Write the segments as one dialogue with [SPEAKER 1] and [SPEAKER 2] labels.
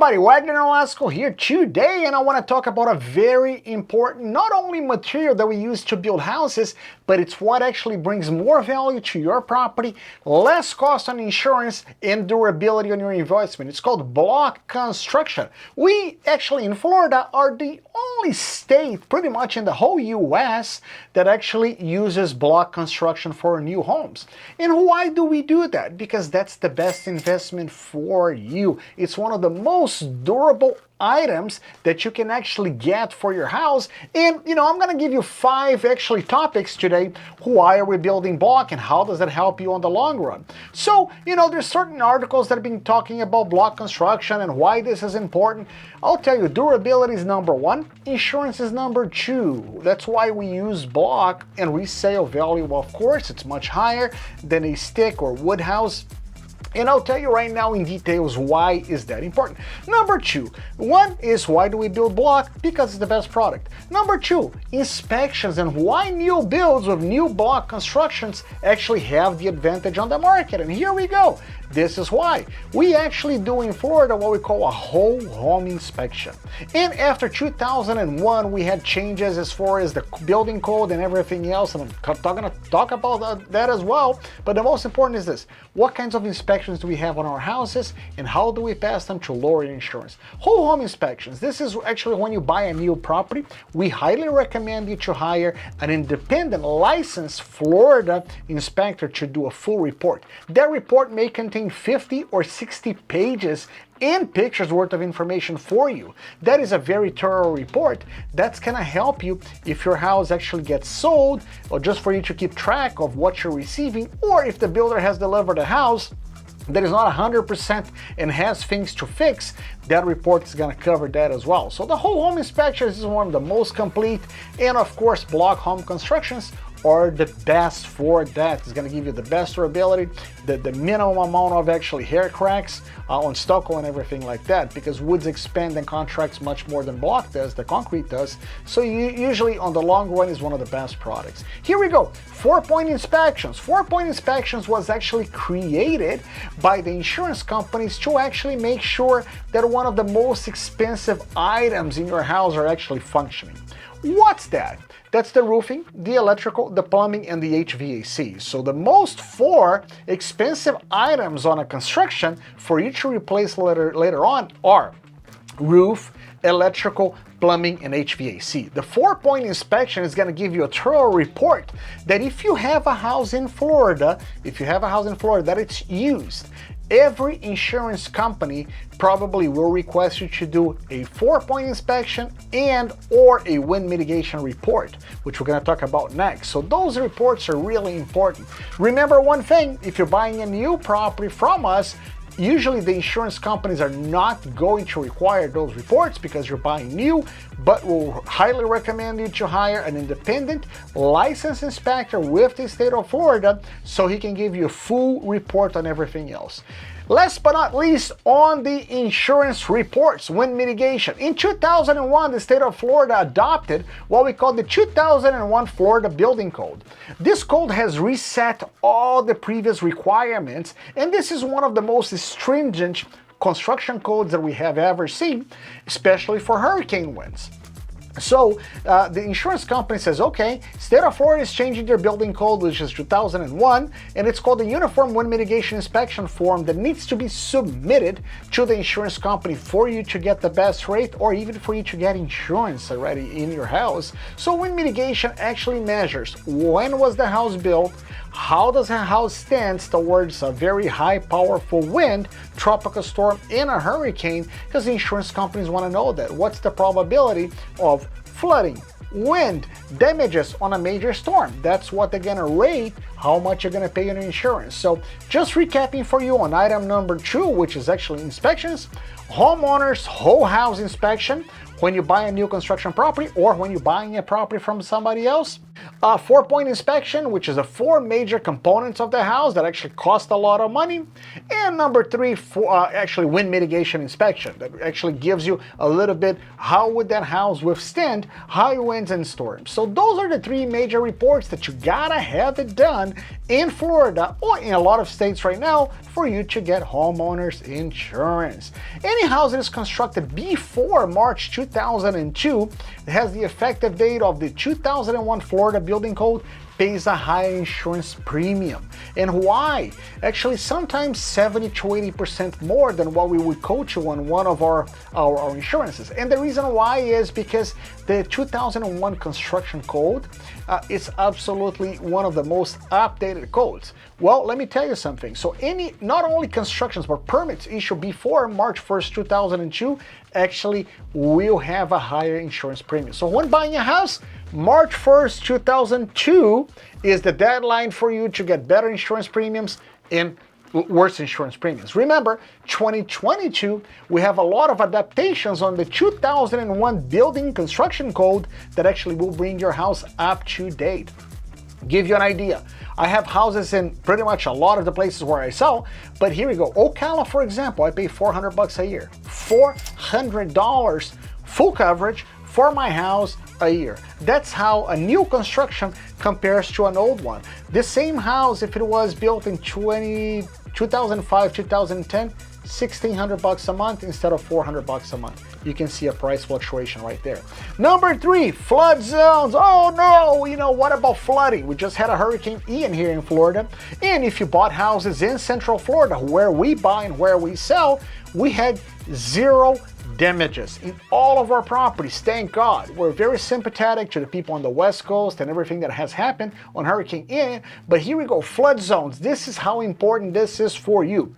[SPEAKER 1] everybody, Wagner Nolasco here today, and I want to talk about a very important, not only material that we use to build houses, but it's what actually brings more value to your property, less cost on insurance, and durability on your investment. It's called block construction. We actually in Florida are the only state pretty much in the whole US that actually uses block construction for new homes. And why do we do that? Because that's the best investment for you. It's one of the most durable items that you can actually get for your house. And I'm going to give you 5 actually topics today. Why are we building block and how does that help you on the long run? So there's certain articles that have been talking about block construction and why this is important. I'll tell you, durability is number 1, insurance is number 2. That's why we use block, and resale value, well, of course, it's much higher than a stick or wood house. And I'll tell you right now in details why is that important. Number 2, one is why do we build block? Because it's the best product. Number 2, inspections and why new builds with new block constructions actually have the advantage on the market. And here we go. This is why. We actually do in Florida what we call a whole home inspection. And after 2001, we had changes as far as the building code and everything else, and I'm going to talk about that as well. But the most important is this: what kinds of inspections do we have on our houses, and how do we pass them to lower insurance? Whole home inspections. This is actually when you buy a new property. We highly recommend you to hire an independent licensed Florida inspector to do a full report. That report may contain 50 or 60 pages and pictures worth of information for you. That is a very thorough report that's gonna help you if your house actually gets sold, or just for you to keep track of what you're receiving, or if the builder has delivered a house that is not 100% and has things to fix. That report is going to cover that as well. So the whole home inspection is one of the most complete, and of course block home constructions are the best for that. It's going to give you the best durability, the minimum amount of actually hair cracks on stucco and everything like that, because woods expand and contracts much more than block does, the concrete does. So usually on the long run is one of the best products. Here we go. 4-point inspections. 4-point inspections was actually created by the insurance companies to actually make sure that one of the most expensive items in your house are actually functioning. What's that? That's the roofing, the electrical, the plumbing, and the HVAC. So the most 4 expensive items on a construction for you to replace later on are roof, electrical, plumbing, and HVAC. The 4-point inspection is going to give you a thorough report that if you have a house in Florida, that it's used, every insurance company probably will request you to do a 4-point inspection and or a wind mitigation report, which we're going to talk about next. So those reports are really important. Remember one thing: if you're buying a new property from us, usually the insurance companies are not going to require those reports because you're buying new, but we'll highly recommend you to hire an independent licensed inspector with the state of Florida so he can give you a full report on everything else. Last but not least, on the insurance reports, wind mitigation. In 2001, the state of Florida adopted what we call the 2001 Florida Building Code. This code has reset all the previous requirements, and this is one of the most stringent construction codes that we have ever seen, especially for hurricane winds. So the insurance company says, okay, state of Florida is changing their building code, which is 2001, and it's called the Uniform Wind Mitigation Inspection form that needs to be submitted to the insurance company for you to get the best rate, or even for you to get insurance already in your house. So wind mitigation actually measures when was the house built, how does a house stand towards a very high powerful wind, tropical storm, and a hurricane, because the insurance companies want to know that. What's the probability of flooding, wind, damages on a major storm? That's what they're gonna rate how much you're gonna pay on insurance. So just recapping for you on item number 2, which is actually inspections: homeowners whole house inspection when you buy a new construction property or when you're buying a property from somebody else. Four-point inspection, which is the four major components of the house that actually cost a lot of money. And number three, actually wind mitigation inspection, that actually gives you a little bit how would that house withstand high winds and storms. So those are the three major reports that you gotta have it done in Florida or in a lot of states right now for you to get homeowners insurance. Any house that is constructed before March 2002 has the effective date of the 2001 Florida Building Code pays a higher insurance premium. And why? Actually, sometimes 70 to 80% more than what we would quote you on one of our insurances. And the reason why is because the 2001 construction code is absolutely one of the most updated codes. Well, let me tell you something. So not only constructions, but permits issued before March 1st, 2002 actually will have a higher insurance premium. So when buying a house, March 1st, 2002 is the deadline for you to get better insurance premiums and worse insurance premiums. Remember, 2022, we have a lot of adaptations on the 2001 Building Construction Code that actually will bring your house up to date. Give you an idea. I have houses in pretty much a lot of the places where I sell, but here we go. Ocala, for example, I pay $400 a year. $400 full coverage for my house a year. That's how a new construction compares to an old one. The same house, if it was built in 2005, 2010, $1,600 a month instead of $400 a month. You can see a price fluctuation right there. Number three, flood zones. Oh no, what about flooding? We just had a Hurricane Ian here in Florida. And if you bought houses in Central Florida, where we buy and where we sell, we had zero damages in all of our properties, thank God. We're very sympathetic to the people on the West Coast and everything that has happened on Hurricane Ian, but here we go, flood zones. This is how important this is for you.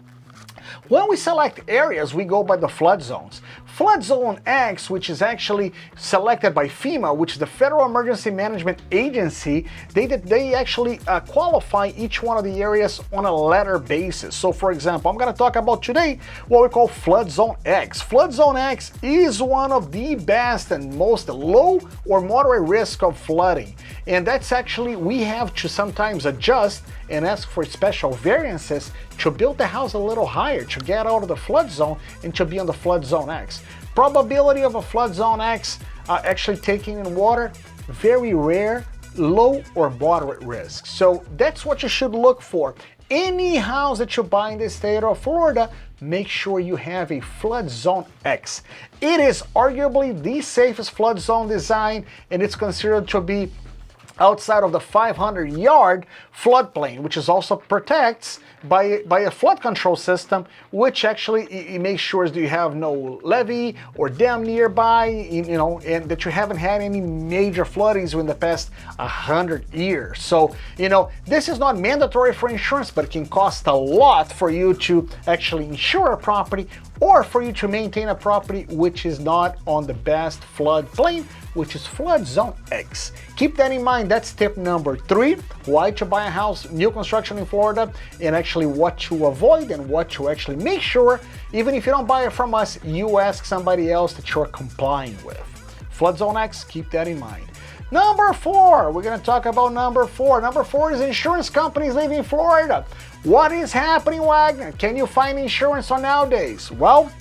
[SPEAKER 1] When we select areas, we go by the flood zones. Flood Zone X, which is actually selected by FEMA, which is the Federal Emergency Management Agency, they actually qualify each one of the areas on a letter basis. So for example, I'm going to talk about today what we call Flood Zone X. Flood Zone X is one of the best and most low or moderate risk of flooding. And that's actually, we have to sometimes adjust and ask for special variances to build the house a little higher, to get out of the flood zone and to be on the Flood Zone X. Probability of a Flood Zone X actually taking in water, very rare, low or moderate risk. So that's what you should look for. Any house that you buy in the state of Florida, make sure you have a Flood Zone X. It is arguably the safest flood zone design, and it's considered to be outside of the 500-yard floodplain, which is also protects by a flood control system, which actually it makes sure that you have no levee or dam nearby, and that you haven't had any major floodings in the past 100 years. So, this is not mandatory for insurance, but it can cost a lot for you to actually insure a property or for you to maintain a property which is not on the best floodplain, which is Flood Zone X. Keep that in mind. That's tip number three, why to buy a house, new construction in Florida, and actually what to avoid and what to actually make sure, even if you don't buy it from us, you ask somebody else that you're complying with. Flood Zone X, keep that in mind. Number four, we're going to talk about number four. Number four is insurance companies leaving Florida. What is happening, Wagner? Can you find insurance on nowadays? Well,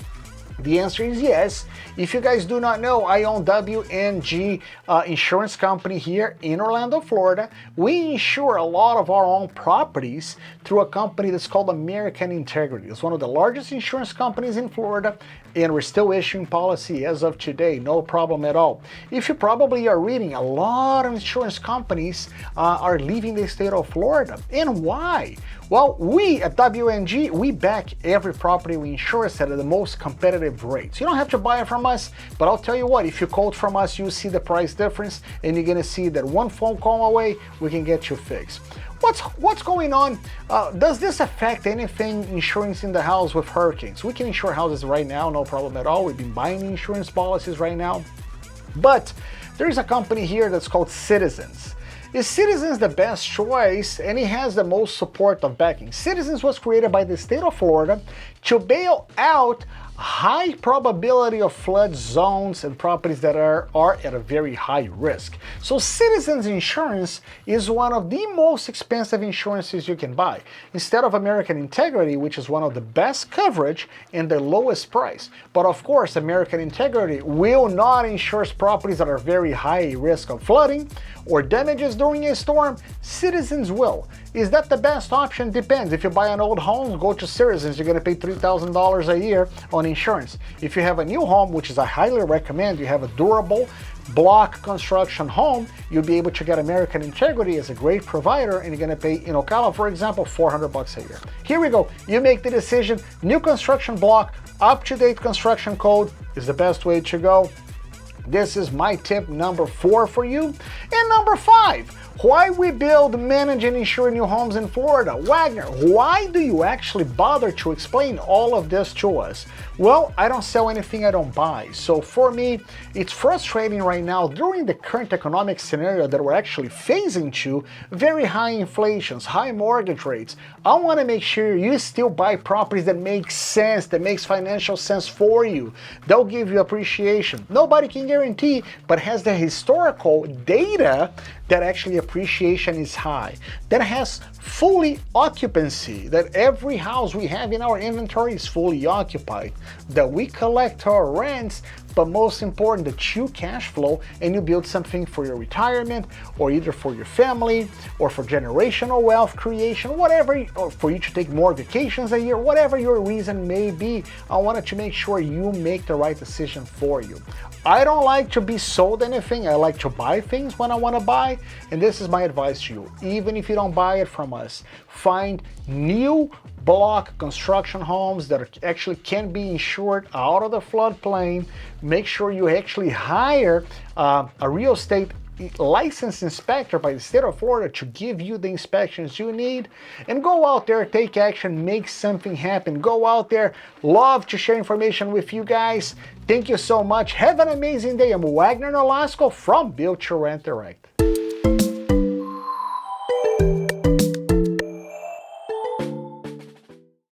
[SPEAKER 1] the answer is yes. If you guys do not know, I own WNG Insurance Company here in Orlando, Florida. We insure a lot of our own properties through a company that's called American Integrity. It's one of the largest insurance companies in Florida, and we're still issuing policy as of today, no problem at all. If you probably are reading, a lot of insurance companies are leaving the state of Florida. And why? Well, we at WNG, we back every property we insure at the most competitive rates. You don't have to buy it from us, but I'll tell you what, if you quote from us, you'll see the price difference, and you're gonna see that one phone call away, we can get you fixed. What's going on? Does this affect anything insurance in the house with hurricanes? We can insure houses right now, no problem at all. We've been buying insurance policies right now. But there is a company here that's called Citizens. Is Citizens the best choice, and it has the most support of backing? Citizens was created by the state of Florida to bail out high probability of flood zones and properties that are at a very high risk. So Citizens Insurance is one of the most expensive insurances you can buy, instead of American Integrity, which is one of the best coverage and the lowest price. But of course, American Integrity will not insure properties that are very high risk of flooding or damages during a storm. Citizens will. Is that the best option? Depends. If you buy an old home, go to Citizens. You're going to pay $3,000 a year on insurance. If you have a new home, which is I highly recommend, you have a durable block construction home, you'll be able to get American Integrity as a great provider, and you're going to pay, in Ocala, for example, $400 a year. Here we go. You make the decision. New construction block, up-to-date construction code is the best way to go. This is my tip number 4 for you. And number 5, why we build, manage, and insure new homes in Florida. Wagner, why do you actually bother to explain all of this to us? Well, I don't sell anything I don't buy. So for me, it's frustrating right now during the current economic scenario that we're actually facing to, very high inflations, high mortgage rates. I want to make sure you still buy properties that make sense, that makes financial sense for you. They'll give you appreciation. Nobody can guarantee, but has the historical data that actually appreciation is high, that has fully occupancy, that every house we have in our inventory is fully occupied, that we collect our rents, but most important, that you cash flow and you build something for your retirement, or either for your family, or for generational wealth creation, whatever, or for you to take more vacations a year, whatever your reason may be. I wanted to make sure you make the right decision for you. I don't like to be sold anything. I like to buy things when I want to buy, and this is my advice to you. Even if you don't buy it from us, find new block construction homes that actually can be insured out of the floodplain. Make sure you actually hire a real estate licensed inspector by the state of Florida to give you the inspections you need, and go out there, take action, make something happen. Go out there. Love to share information with you guys. Thank you so much. Have an amazing day. I'm Wagner Nolasco from Built to Rent Direct.